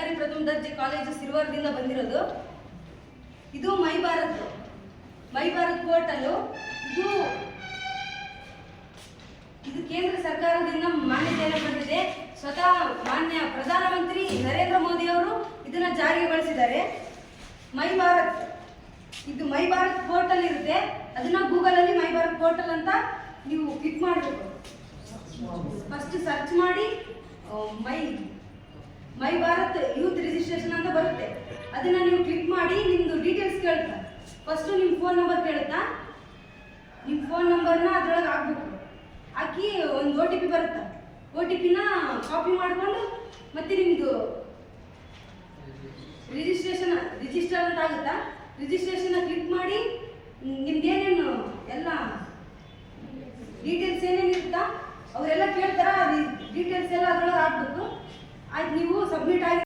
ಸರ್ಕಾರಿ ಪ್ರಥಮ ದರ್ಜೆ ಕಾಲೇಜು ಸಿರುವಾರದಿಂದ ಬಂದಿರೋದು. ಇದು ಮೈ ಭಾರತ್ ಪೋರ್ಟಲ್. ಇದು ಕೇಂದ್ರ ಸರ್ಕಾರದಿಂದ ಮಾನ್ಯತೆಯನ್ನು ಪಡೆದಿದೆ. ಸ್ವತಃ ಮಾನ್ಯ ಪ್ರಧಾನಮಂತ್ರಿ ನರೇಂದ್ರ ಮೋದಿ ಅವರು ಇದನ್ನ ಜಾರಿಗೊಳಿಸಿದ್ದಾರೆ. ಇದು ಮೈ ಭಾರತ್ ಪೋರ್ಟಲ್ ಇರುತ್ತೆ. ಅದನ್ನ ಗೂಗಲ್ ಅಲ್ಲಿ ಮೈ ಭಾರತ್ ಪೋರ್ಟಲ್ ಅಂತ ನೀವು ಕ್ಲಿಕ್ ಮಾಡಬೇಕು. ಫಸ್ಟ್ ಸರ್ಚ್ ಮಾಡಿ ಮೈ ಭಾರತ್ ಯೂತ್ ರಿಜಿಸ್ಟ್ರೇಷನ್ ಅಂತ ಬರುತ್ತೆ. ಅದನ್ನ ನೀವು ಕ್ಲಿಕ್ ಮಾಡಿ ನಿಮ್ದು ಡೀಟೇಲ್ಸ್ ಕೇಳುತ್ತಾ. ಫಸ್ಟ್ ನಿಮ್ಮ ಫೋನ್ ನಂಬರ್ ಕೇಳುತ್ತಾ. ನಿಮ್ಮ ಫೋನ್ ನಂಬರ್ನ ಅದ್ರೊಳಗೆ ಹಾಕ್ಬೇಕು. ಹಾಕಿ ಒಂದು OTP ಬರುತ್ತಾ. OTPನ ಕಾಪಿ ಮಾಡಿಕೊಂಡು ಮತ್ತೆ ನಿಮ್ಮದು ರಿಜಿಸ್ಟರ್ ಅಂತ ಆಗುತ್ತಾ. ರಿಜಿಸ್ಟ್ರೇಷನ್ ಕ್ಲಿಕ್ ಮಾಡಿ ನಿಮ್ದೇನೇನು ಎಲ್ಲ ಡೀಟೇಲ್ಸ್ ಏನೇನು ಇರುತ್ತಾ ಅವರೆಲ್ಲ ಕೇಳ್ತಾರ. ಡೀಟೇಲ್ಸ್ ಎಲ್ಲ ಅದರೊಳಗೆ ಹಾಕ್ಬೇಕು. ಆಯ್ತು, ನೀವು ಸಬ್ಮಿಟ್ ಆಗಿ